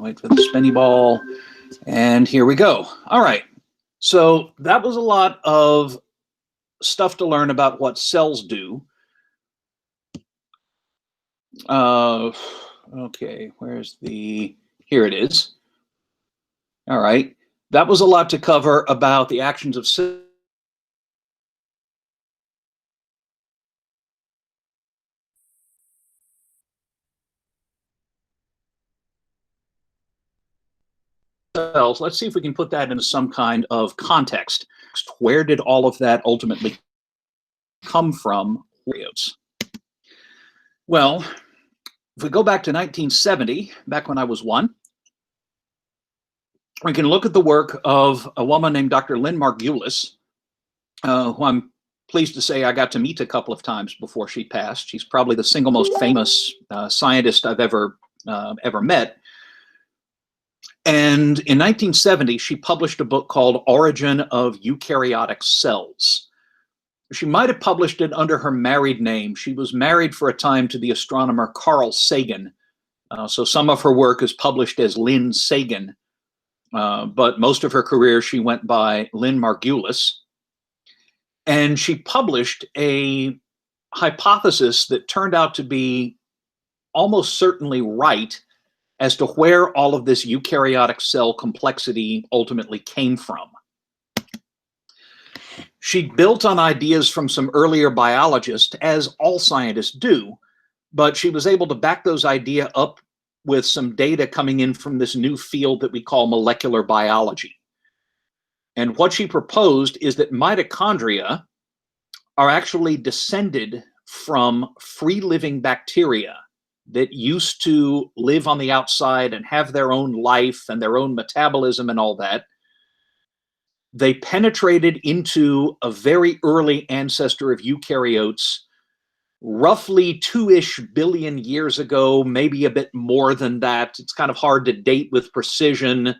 Wait for the spinny ball. And here we go. All right. So that was a lot of stuff to learn about what cells do. Okay, where's the, here it is. All right. That was a lot to cover about the actions of cells. Let's see if we can put that into some kind of context. Where did all of that ultimately come from? Well, if we go back to 1970, back when I was 1, we can look at the work of a woman named Dr. Lynn Margulis, who I'm pleased to say I got to meet a couple of times before she passed. She's probably the single most famous scientist I've ever met. And in 1970, she published a book called Origin of Eukaryotic Cells. She might have published it under her married name. She was married for a time to the astronomer Carl Sagan. So some of her work is published as Lynn Sagan, but most of her career she went by Lynn Margulis. And she published a hypothesis that turned out to be almost certainly right as to where all of this eukaryotic cell complexity ultimately came from. She built on ideas from some earlier biologists, as all scientists do, but she was able to back those ideas up with some data coming in from this new field that we call molecular biology. And what she proposed is that mitochondria are actually descended from free-living bacteria that used to live on the outside and have their own life and their own metabolism and all that. They penetrated into a very early ancestor of eukaryotes, roughly 2-ish billion years ago, maybe a bit more than that. It's kind of hard to date with precision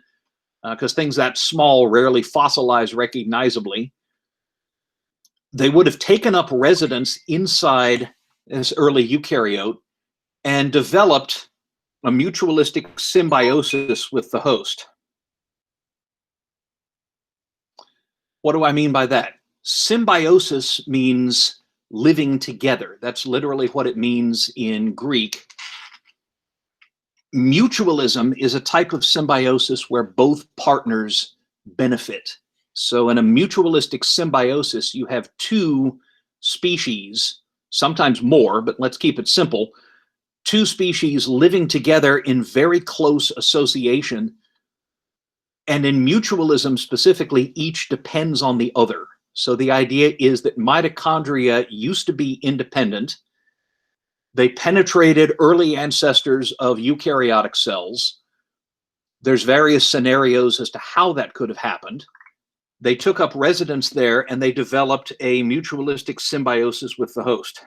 because things that small rarely fossilize recognizably. They would have taken up residence inside this early eukaryote and developed a mutualistic symbiosis with the host. What do I mean by that? Symbiosis means living together. That's literally what it means in Greek. Mutualism is a type of symbiosis where both partners benefit. So in a mutualistic symbiosis, you have 2 species, sometimes more, but let's keep it simple, 2 species living together in very close association. And in mutualism specifically, each depends on the other. So the idea is that mitochondria used to be independent. They penetrated early ancestors of eukaryotic cells. There's various scenarios as to how that could have happened. They took up residence there and they developed a mutualistic symbiosis with the host.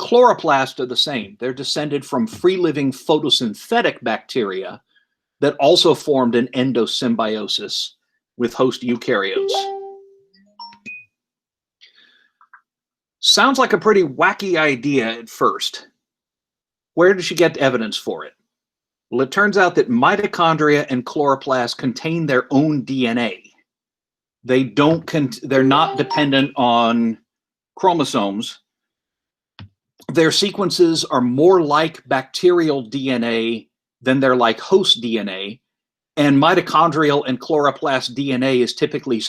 Chloroplasts are the same. They're descended from free-living photosynthetic bacteria that also formed an endosymbiosis with host eukaryotes. Sounds like a pretty wacky idea at first. Where did she get evidence for it? Well, it turns out that mitochondria and chloroplasts contain their own DNA. They're not dependent on chromosomes. Their sequences are more like bacterial DNA than they're like host DNA, and mitochondrial and chloroplast DNA is typically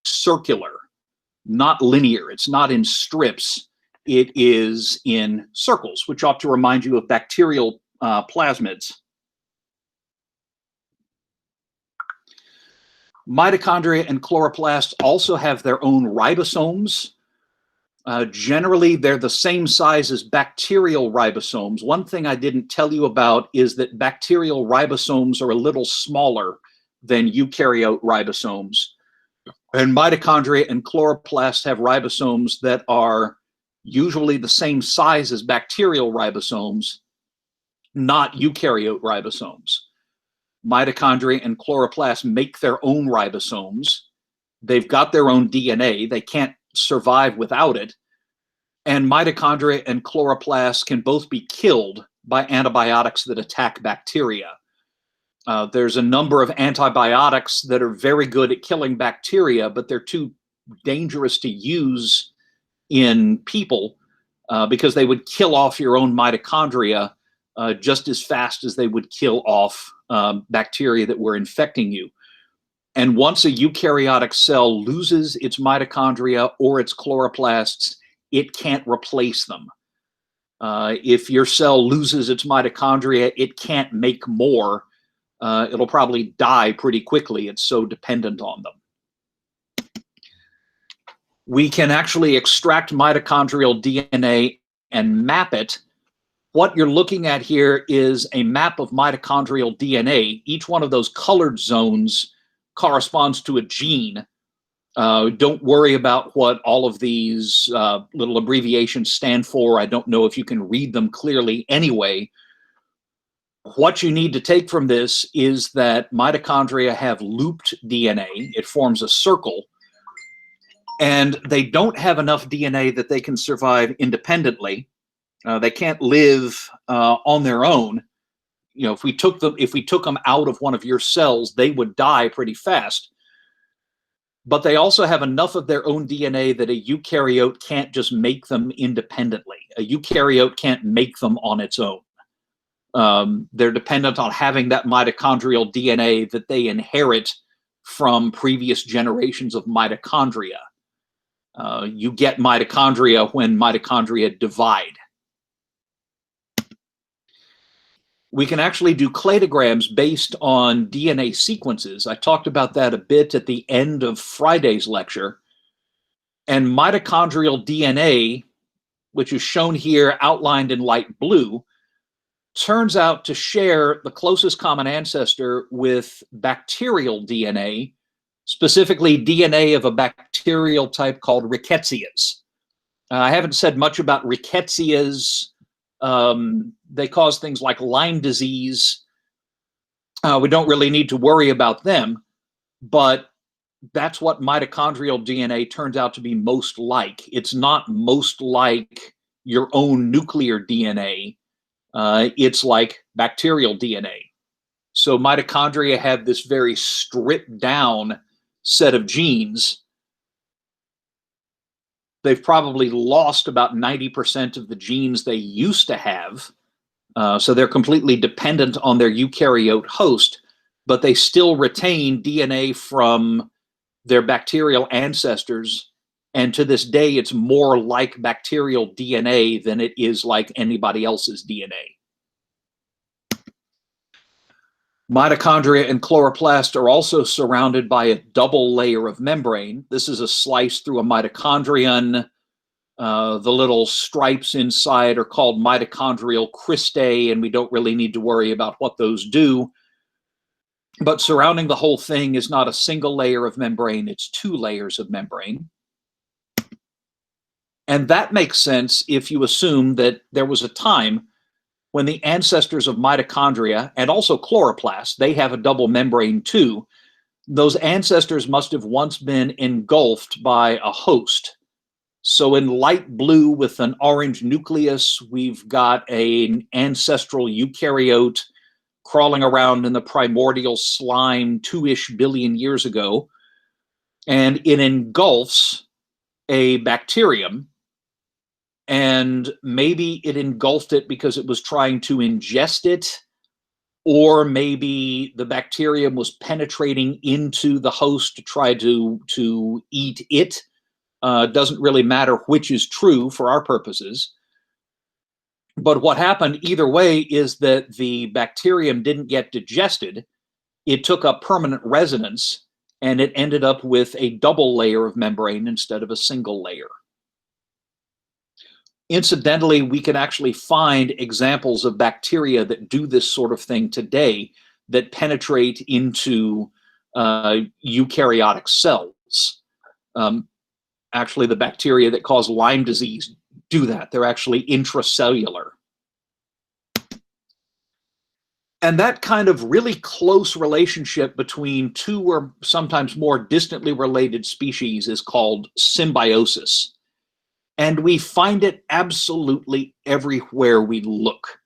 circular, not linear. It's not in strips. It is in circles, which ought to remind you of bacterial plasmids. Mitochondria and chloroplasts also have their own ribosomes. Generally, they're the same size as bacterial ribosomes. One thing I didn't tell you about is that bacterial ribosomes are a little smaller than eukaryote ribosomes. And mitochondria and chloroplasts have ribosomes that are usually the same size as bacterial ribosomes, not eukaryote ribosomes. Mitochondria and chloroplasts make their own ribosomes. They've got their own DNA. They can't survive without it. And mitochondria and chloroplasts can both be killed by antibiotics that attack bacteria. There's a number of antibiotics that are very good at killing bacteria, but they're too dangerous to use in people because they would kill off your own mitochondria just as fast as they would kill off bacteria that were infecting you. And once a eukaryotic cell loses its mitochondria or its chloroplasts, it can't replace them. If your cell loses its mitochondria, it can't make more. It'll probably die pretty quickly. It's so dependent on them. We can actually extract mitochondrial DNA and map it. What you're looking at here is a map of mitochondrial DNA. Each one of those colored zones corresponds to a gene. Don't worry about what all of these little abbreviations stand for. I don't know if you can read them clearly anyway. What you need to take from this is that mitochondria have looped DNA. It forms a circle. And they don't have enough DNA that they can survive independently. They can't live on their own. You know, if we took them out of one of your cells, they would die pretty fast. But they also have enough of their own DNA that a eukaryote can't just make them independently. A eukaryote can't make them on its own. They're dependent on having that mitochondrial DNA that they inherit from previous generations of mitochondria. You get mitochondria when mitochondria divide. We can actually do cladograms based on DNA sequences. I talked about that a bit at the end of Friday's lecture. And mitochondrial DNA, which is shown here outlined in light blue, turns out to share the closest common ancestor with bacterial DNA, specifically DNA of a bacterial type called rickettsias. I haven't said much about rickettsias. They cause things like Lyme disease. We don't really need to worry about them, but that's what mitochondrial DNA turns out to be most like. It's not most like your own nuclear DNA. It's like bacterial DNA. So mitochondria have this very stripped down set of genes. They've probably lost about 90% of the genes they used to have. So they're completely dependent on their eukaryote host, but they still retain DNA from their bacterial ancestors. And to this day, it's more like bacterial DNA than it is like anybody else's DNA. Mitochondria and chloroplast are also surrounded by a double layer of membrane. This is a slice through a mitochondrion. The little stripes inside are called mitochondrial cristae, and we don't really need to worry about what those do. But surrounding the whole thing is not a single layer of membrane, it's two layers of membrane. And that makes sense if you assume that there was a time when the ancestors of mitochondria and also chloroplasts, they have a double membrane too. Those ancestors must have once been engulfed by a host. So in light blue with an orange nucleus, we've got an ancestral eukaryote crawling around in the primordial slime 2-ish billion years ago. And it engulfs a bacterium. And maybe it engulfed it because it was trying to ingest it, or maybe the bacterium was penetrating into the host to try to eat it. Doesn't really matter which is true for our purposes. But what happened either way is that the bacterium didn't get digested. It took up permanent residence, and it ended up with a double layer of membrane instead of a single layer. Incidentally, we can actually find examples of bacteria that do this sort of thing today, that penetrate into eukaryotic cells. Actually, the bacteria that cause Lyme disease do that. They're actually intracellular. And that kind of really close relationship between two or sometimes more distantly related species is called symbiosis. And we find it absolutely everywhere we look.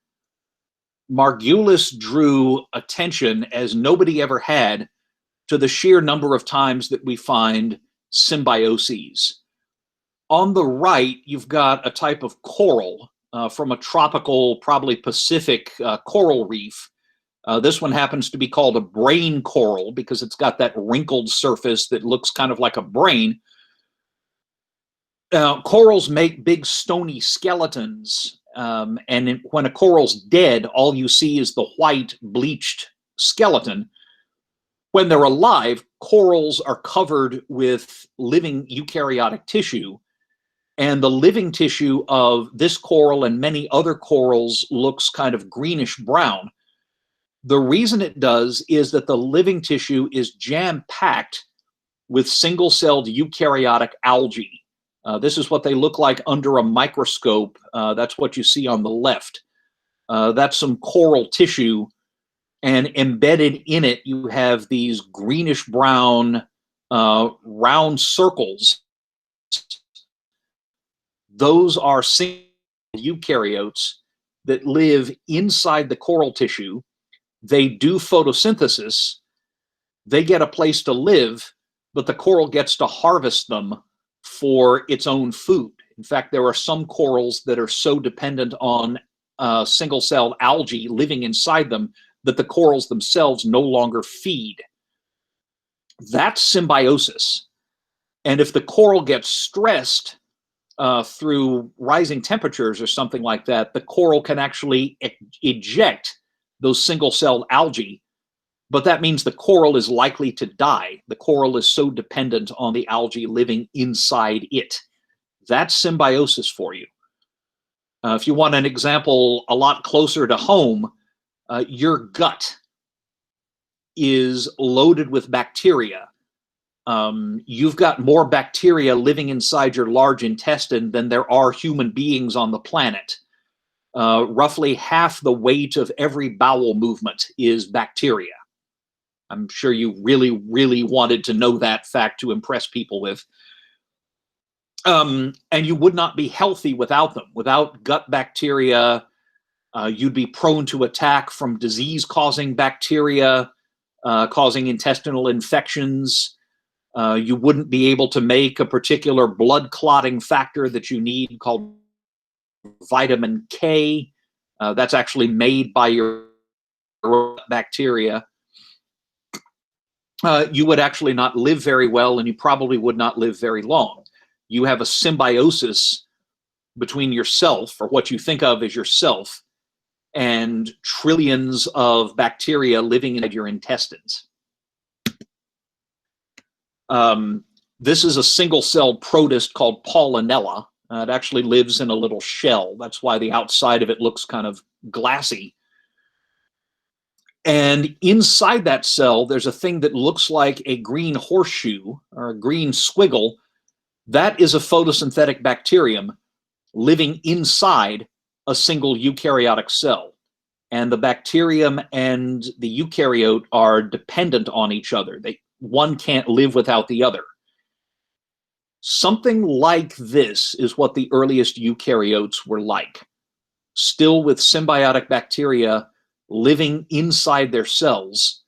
Margulis drew attention, as nobody ever had, to the sheer number of times that we find symbioses. On the right, you've got a type of coral from a tropical, probably Pacific coral reef. This one happens to be called a brain coral because it's got that wrinkled surface that looks kind of like a brain. Corals make big stony skeletons, and when a coral's dead, all you see is the white bleached skeleton. When they're alive, corals are covered with living eukaryotic tissue, and the living tissue of this coral and many other corals looks kind of greenish brown. The reason it does is that the living tissue is jam-packed with single-celled eukaryotic algae. This is what they look like under a microscope. That's what you see on the left. That's some coral tissue, and embedded in it, you have these greenish-brown round circles. Those are single eukaryotes that live inside the coral tissue. They do photosynthesis. They get a place to live, but the coral gets to harvest them for its own food. In fact, there are some corals that are so dependent on single-celled algae living inside them that the corals themselves no longer feed. That's symbiosis. And if the coral gets stressed through rising temperatures or something like that, the coral can actually eject those single-celled algae, but that means the coral is likely to die. The coral is so dependent on the algae living inside it. That's symbiosis for you. If you want an example a lot closer to home, your gut is loaded with bacteria. You've got more bacteria living inside your large intestine than there are human beings on the planet. Roughly half the weight of every bowel movement is bacteria. I'm sure you really, really wanted to know that fact to impress people with. And you would not be healthy without them. Without gut bacteria, you'd be prone to attack from disease-causing bacteria, causing intestinal infections. You wouldn't be able to make a particular blood clotting factor that you need called vitamin K. That's actually made by your bacteria. You would actually not live very well, and you probably would not live very long. You have a symbiosis between yourself, or what you think of as yourself, and trillions of bacteria living in your intestines. This is a single-celled protist called Pollinella. It actually lives in a little shell. That's why the outside of it looks kind of glassy. And inside that cell, there's a thing that looks like a green horseshoe or a green squiggle. That is a photosynthetic bacterium living inside a single eukaryotic cell. And the bacterium and the eukaryote are dependent on each other. One can't live without the other. Something like this is what the earliest eukaryotes were like. Still with symbiotic bacteria living inside their cells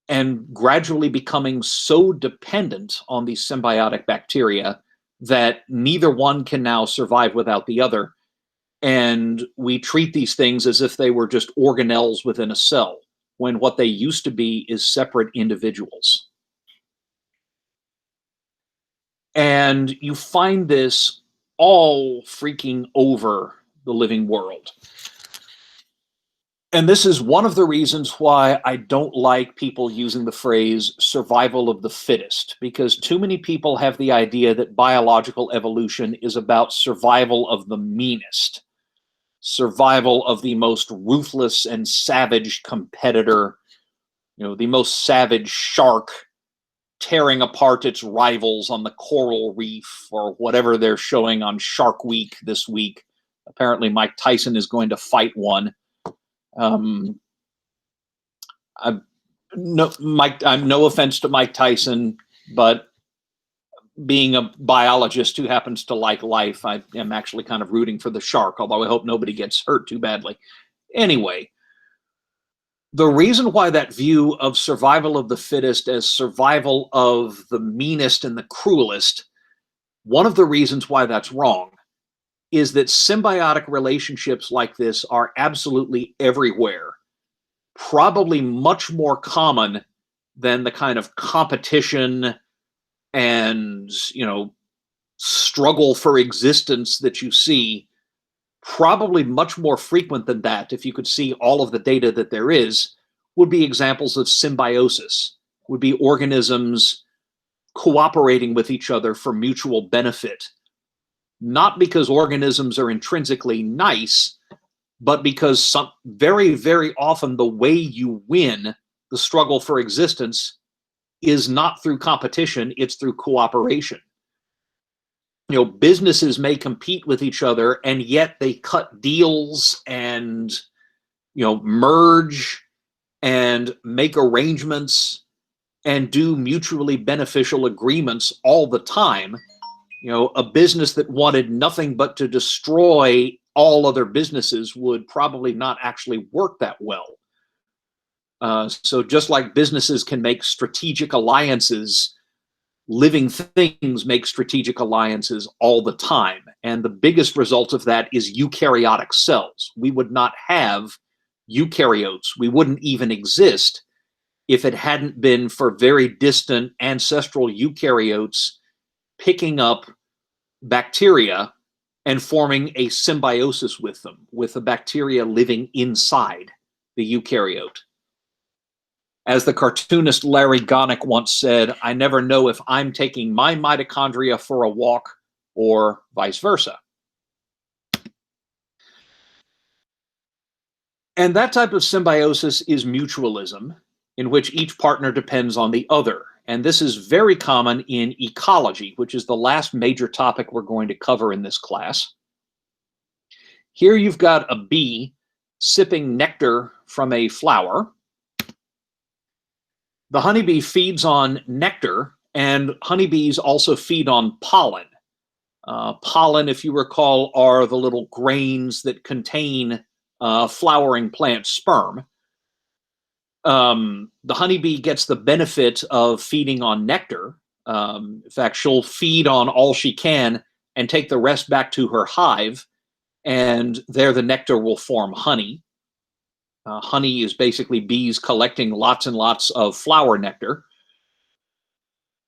and gradually becoming so dependent on these symbiotic bacteria that neither one can now survive without the other. And we treat these things as if they were just organelles within a cell, when what they used to be is separate individuals. And you find this all freaking over the living world. And this is one of the reasons why I don't like people using the phrase survival of the fittest, because too many people have the idea that biological evolution is about survival of the meanest, survival of the most ruthless and savage competitor, the most savage shark tearing apart its rivals on the coral reef or whatever they're showing on Shark Week this week. Apparently Mike Tyson is going to fight one. I'm no offense to Mike Tyson, but being a biologist who happens to like life, I am actually kind of rooting for the shark, although I hope nobody gets hurt too badly. Anyway, the reason why that view of survival of the fittest as survival of the meanest and the cruelest, one of the reasons why that's wrong is that symbiotic relationships like this are absolutely everywhere, probably much more common than the kind of competition and, struggle for existence that you see. Probably much more frequent than that, if you could see all of the data that there is, would be examples of symbiosis, would be organisms cooperating with each other for mutual benefit. Not because organisms are intrinsically nice, but because very, very often the way you win the struggle for existence is not through competition, it's through cooperation. Businesses may compete with each other, and yet they cut deals and, merge and make arrangements and do mutually beneficial agreements all the time. A business that wanted nothing but to destroy all other businesses would probably not actually work that well. So just like businesses can make strategic alliances, living things make strategic alliances all the time. And the biggest result of that is eukaryotic cells. We would not have eukaryotes. We wouldn't even exist if it hadn't been for very distant ancestral eukaryotes picking up bacteria and forming a symbiosis with them, with the bacteria living inside the eukaryote. As the cartoonist Larry Gonick once said, I never know if I'm taking my mitochondria for a walk or vice versa. And that type of symbiosis is mutualism, in which each partner depends on the other. And this is very common in ecology, which is the last major topic we're going to cover in this class. Here you've got a bee sipping nectar from a flower. The honeybee feeds on nectar, and honeybees also feed on pollen. Pollen, if you recall, are the little grains that contain flowering plant sperm. The honeybee gets the benefit of feeding on nectar. In fact, she'll feed on all she can and take the rest back to her hive, and there the nectar will form honey. Honey is basically bees collecting lots and lots of flower nectar.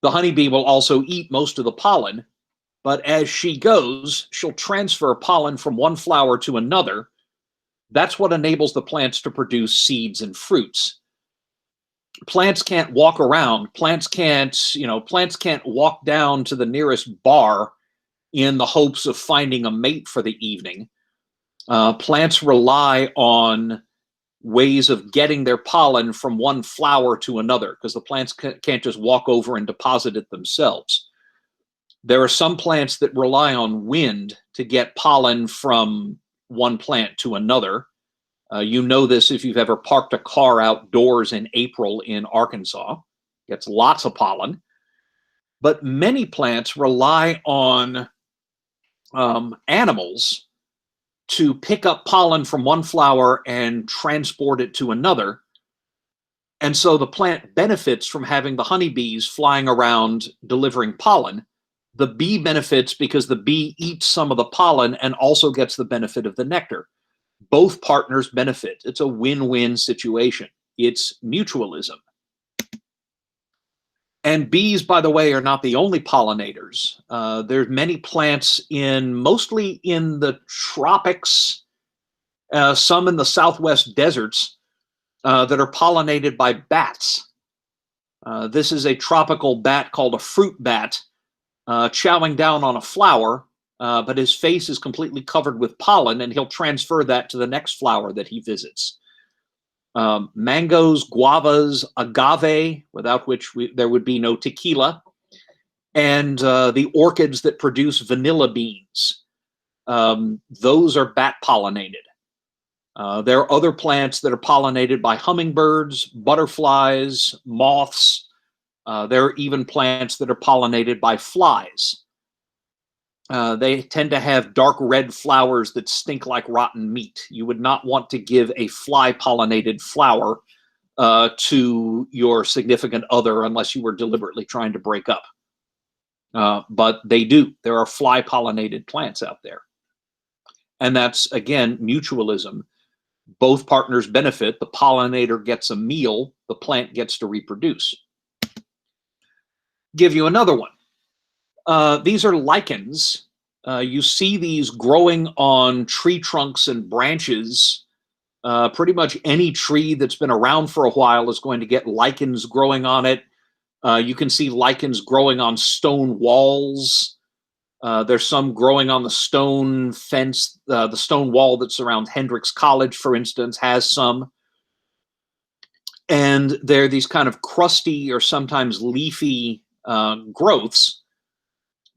The honeybee will also eat most of the pollen, but as she goes, she'll transfer pollen from one flower to another. That's what enables the plants to produce seeds and fruits. Plants can't walk around. Plants can't walk down to the nearest bar in the hopes of finding a mate for the evening. Plants rely on ways of getting their pollen from one flower to another, because the plants can't just walk over and deposit it themselves. There are some plants that rely on wind to get pollen from one plant to another. You know this if you've ever parked a car outdoors in April in Arkansas. It gets lots of pollen. But many plants rely on animals to pick up pollen from one flower and transport it to another. And so the plant benefits from having the honeybees flying around delivering pollen. The bee benefits because the bee eats some of the pollen and also gets the benefit of the nectar. Both partners benefit. It's a win-win situation. It's mutualism. And bees, by the way, are not the only pollinators. There's many plants mostly in the tropics, some in the southwest deserts, that are pollinated by bats. This is a tropical bat called a fruit bat, chowing down on a flower, but his face is completely covered with pollen, and he'll transfer that to the next flower that he visits. Mangoes, guavas, agave, without which there would be no tequila, and the orchids that produce vanilla beans. Those are bat pollinated. There are other plants that are pollinated by hummingbirds, butterflies, moths, There are even plants that are pollinated by flies. They tend to have dark red flowers that stink like rotten meat. You would not want to give a fly-pollinated flower to your significant other unless you were deliberately trying to break up. But they do. There are fly-pollinated plants out there. And that's, again, mutualism. Both partners benefit. The pollinator gets a meal. The plant gets to reproduce. Give you another one. These are lichens. You see these growing on tree trunks and branches. Pretty much any tree that's been around for a while is going to get lichens growing on it. You can see lichens growing on stone walls. There's some growing on the stone fence. The stone wall that's around Hendrix College, for instance, has some. And they're these kind of crusty or sometimes leafy growths.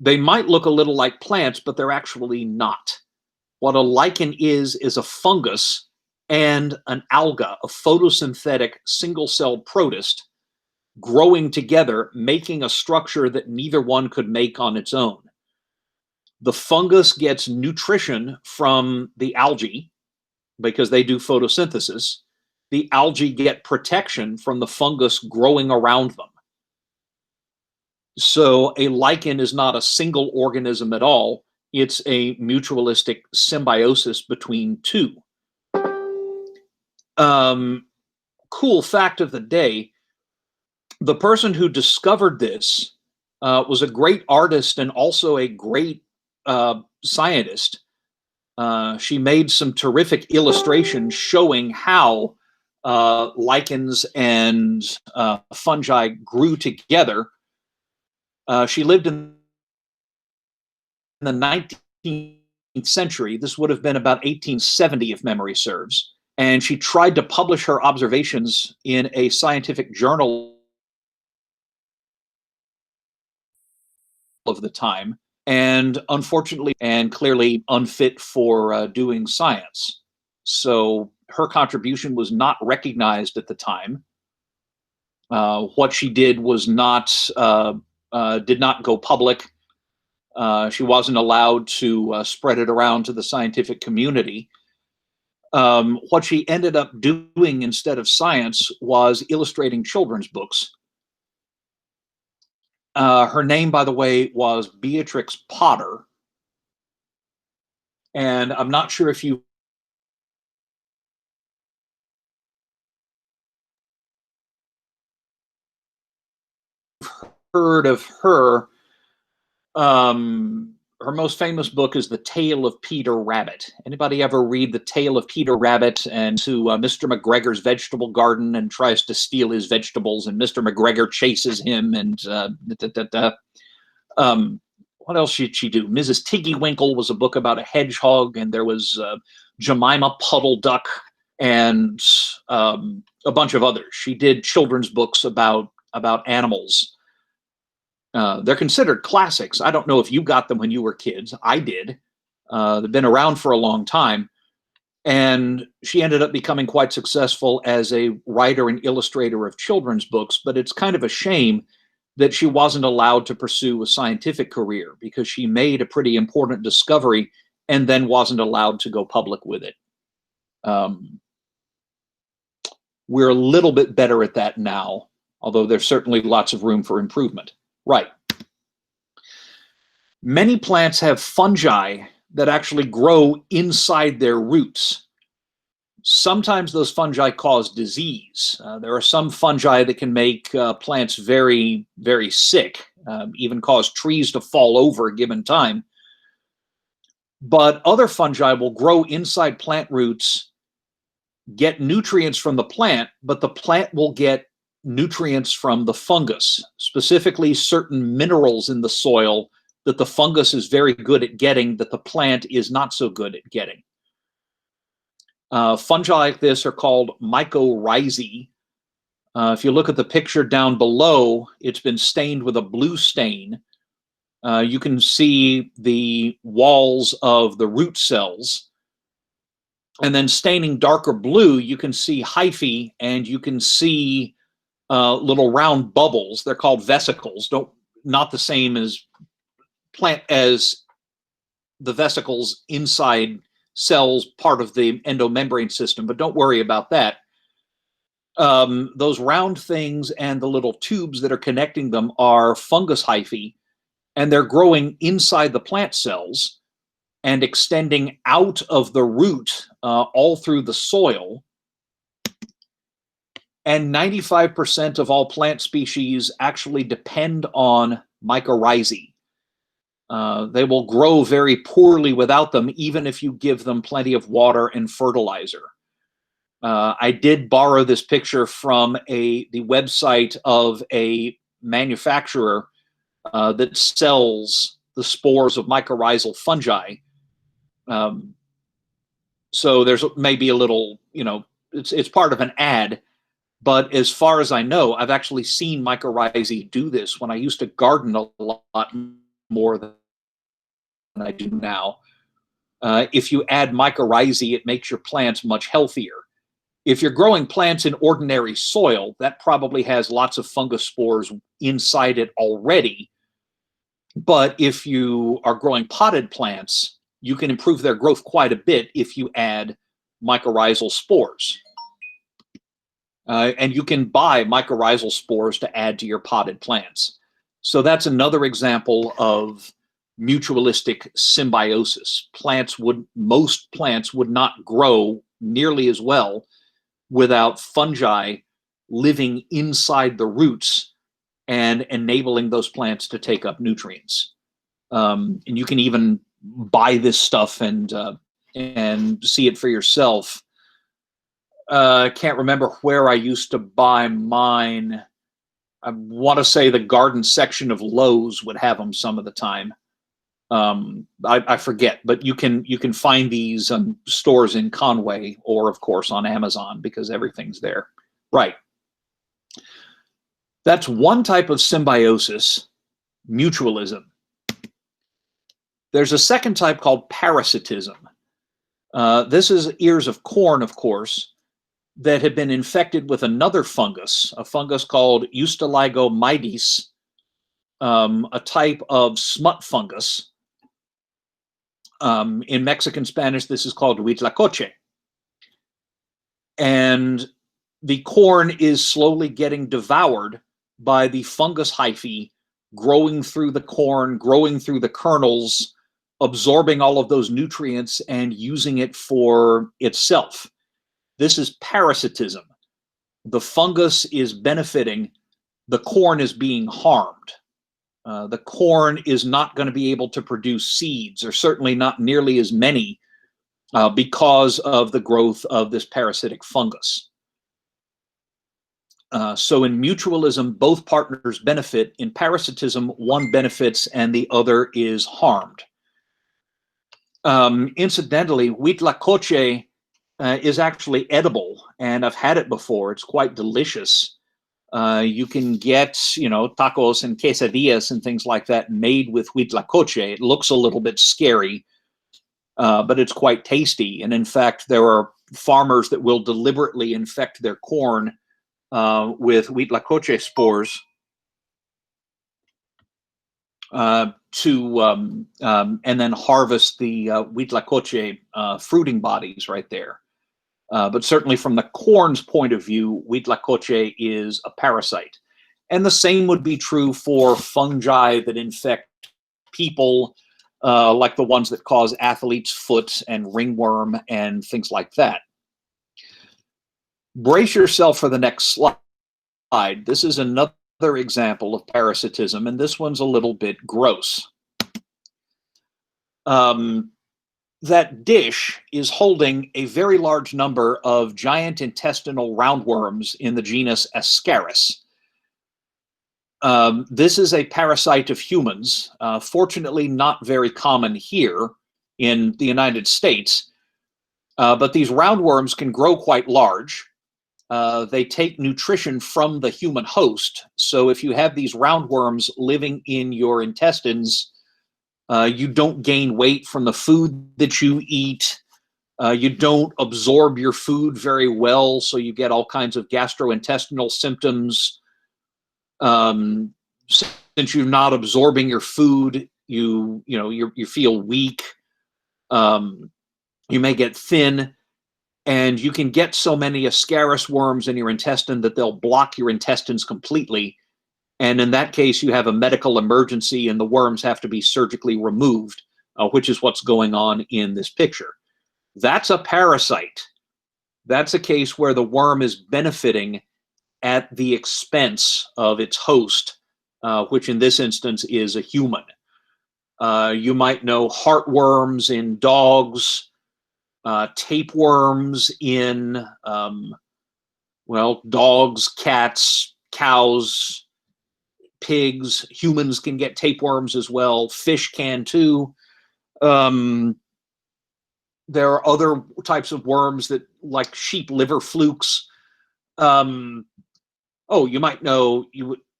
They might look a little like plants, but they're actually not. What a lichen is a fungus and an alga, a photosynthetic single-celled protist, growing together, making a structure that neither one could make on its own. The fungus gets nutrition from the algae because they do photosynthesis. The algae get protection from the fungus growing around them. So a lichen is not a single organism at all. It's a mutualistic symbiosis between two. Cool fact of the day, the person who discovered this was a great artist and also a great scientist. She made some terrific illustrations showing how lichens and fungi grew together. She lived in the 19th century. This would have been about 1870, if memory serves. And she tried to publish her observations in a scientific journal of the time, and unfortunately and clearly unfit for doing science. So her contribution was not recognized at the time. What she did was did not go public. She wasn't allowed to spread it around to the scientific community. What she ended up doing instead of science was illustrating children's books. Her name, by the way, was Beatrix Potter. And I'm not sure if you've heard of her. Her most famous book is The Tale of Peter Rabbit. Anybody ever read The Tale of Peter Rabbit and to Mr. McGregor's vegetable garden and tries to steal his vegetables, and Mr. McGregor chases him, and what else did she do? Mrs. Tiggywinkle was a book about a hedgehog, and there was Jemima Puddle Duck and a bunch of others. She did children's books about animals. They're considered classics. I don't know if you got them when you were kids. I did. They've been around for a long time. And she ended up becoming quite successful as a writer and illustrator of children's books. But it's kind of a shame that she wasn't allowed to pursue a scientific career, because she made a pretty important discovery and then wasn't allowed to go public with it. We're a little bit better at that now, although there's certainly lots of room for improvement. Right. Many plants have fungi that actually grow inside their roots. Sometimes those fungi cause disease. There are some fungi that can make plants very, very sick, even cause trees to fall over a given time. But other fungi will grow inside plant roots, get nutrients from the plant, but the plant will get nutrients from the fungus, specifically certain minerals in the soil that the fungus is very good at getting, that the plant is not so good at getting. Fungi like this are called mycorrhizae. If you look at the picture down below, it's been stained with a blue stain. You can see the walls of the root cells. And then staining darker blue, you can see hyphae, and you can see little round bubbles. They're called vesicles. Not the same as the vesicles inside cells, part of the endomembrane system, but don't worry about that. Those round things and the little tubes that are connecting them are fungus hyphae, and they're growing inside the plant cells and extending out of the root all through the soil. And 95% of all plant species actually depend on mycorrhizae. They will grow very poorly without them, even if you give them plenty of water and fertilizer. I did borrow this picture from the website of a manufacturer that sells the spores of mycorrhizal fungi. So there's maybe a little, it's part of an ad. But as far as I know, I've actually seen mycorrhizae do this when I used to garden a lot more than I do now. If you add mycorrhizae, it makes your plants much healthier. If you're growing plants in ordinary soil, that probably has lots of fungus spores inside it already. But if you are growing potted plants, you can improve their growth quite a bit if you add mycorrhizal spores. And you can buy mycorrhizal spores to add to your potted plants. So that's another example of mutualistic symbiosis. Most plants would not grow nearly as well without fungi living inside the roots and enabling those plants to take up nutrients. And you can even buy this stuff and see it for yourself. I can't remember where I used to buy mine. I want to say the garden section of Lowe's would have them some of the time. I forget, but you can find these stores in Conway or, of course, on Amazon because everything's there. Right. That's one type of symbiosis, mutualism. There's a second type called parasitism. This is ears of corn, of course, that have been infected with another fungus, a fungus called Eustaligo-Mides, a type of smut fungus. In Mexican Spanish, this is called huitlacoche. And the corn is slowly getting devoured by the fungus hyphae growing through the corn, growing through the kernels, absorbing all of those nutrients and using it for itself. This is parasitism. The fungus is benefiting, the corn is being harmed. The corn is not going to be able to produce seeds, or certainly not nearly as many, because of the growth of this parasitic fungus. So in mutualism, both partners benefit. In parasitism, one benefits and the other is harmed. Incidentally, huitlacoche is actually edible, and I've had it before. It's quite delicious. You can get, tacos and quesadillas and things like that made with huitlacoche. It looks a little bit scary, but it's quite tasty. And in fact, there are farmers that will deliberately infect their corn with huitlacoche spores and then harvest the huitlacoche fruiting bodies right there. But certainly from the corn's point of view, huitlacoche is a parasite. And the same would be true for fungi that infect people, like the ones that cause athlete's foot and ringworm and things like that. Brace yourself for the next slide. This is another example of parasitism, and this one's a little bit gross. That dish is holding a very large number of giant intestinal roundworms in the genus Ascaris. This is a parasite of humans, fortunately not very common here in the United States, but these roundworms can grow quite large. They take nutrition from the human host, so if you have these roundworms living in your intestines, you don't gain weight from the food that you eat. You don't absorb your food very well, so you get all kinds of gastrointestinal symptoms. Since you're not absorbing your food, you feel weak. You may get thin, and you can get so many Ascaris worms in your intestine that they'll block your intestines completely. And in that case, you have a medical emergency and the worms have to be surgically removed, which is what's going on in this picture. That's a parasite. That's a case where the worm is benefiting at the expense of its host, which in this instance is a human. You might know heartworms in dogs, tapeworms in, dogs, cats, cows, pigs. Humans can get tapeworms as well. Fish can too. There are other types of worms that, like sheep liver flukes. You might know,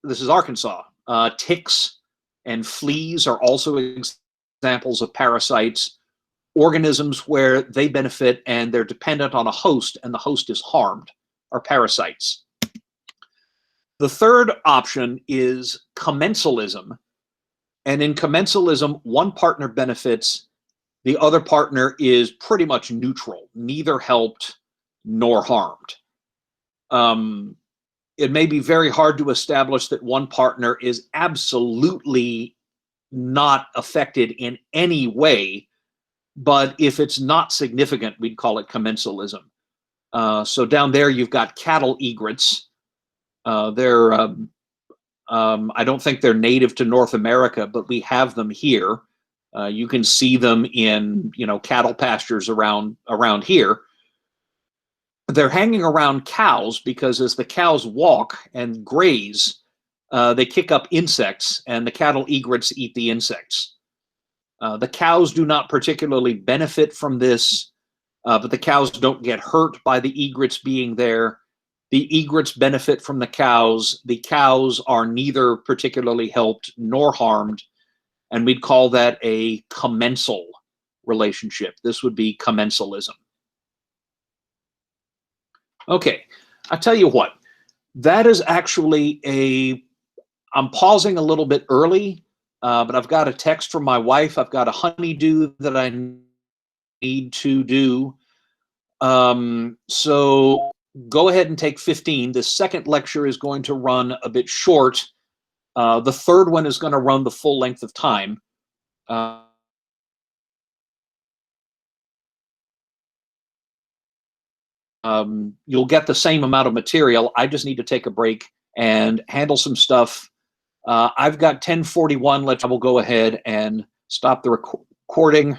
this is Arkansas. Ticks and fleas are also examples of parasites, organisms where they benefit and they're dependent on a host and the host is harmed, are parasites. The third option is commensalism. And in commensalism, one partner benefits, the other partner is pretty much neutral, neither helped nor harmed. It may be very hard to establish that one partner is absolutely not affected in any way, but if it's not significant, we'd call it commensalism. So down there, you've got cattle egrets. I don't think they're native to North America, but we have them here. You can see them in, cattle pastures around here. They're hanging around cows because as the cows walk and graze, they kick up insects, and the cattle egrets eat the insects. The cows do not particularly benefit from this, but the cows don't get hurt by the egrets being there. The egrets benefit from the cows. The cows are neither particularly helped nor harmed, and we'd call that a commensal relationship. This would be commensalism. Okay, I tell you what, that is actually I'm pausing a little bit early, but I've got a text from my wife. I've got a honeydew that I need to do. So go ahead and take 15. The second lecture is going to run a bit short. The third one is going to run the full length of time. You'll get the same amount of material. I just need to take a break and handle some stuff. I've got 10:41. I will go ahead and stop the recording.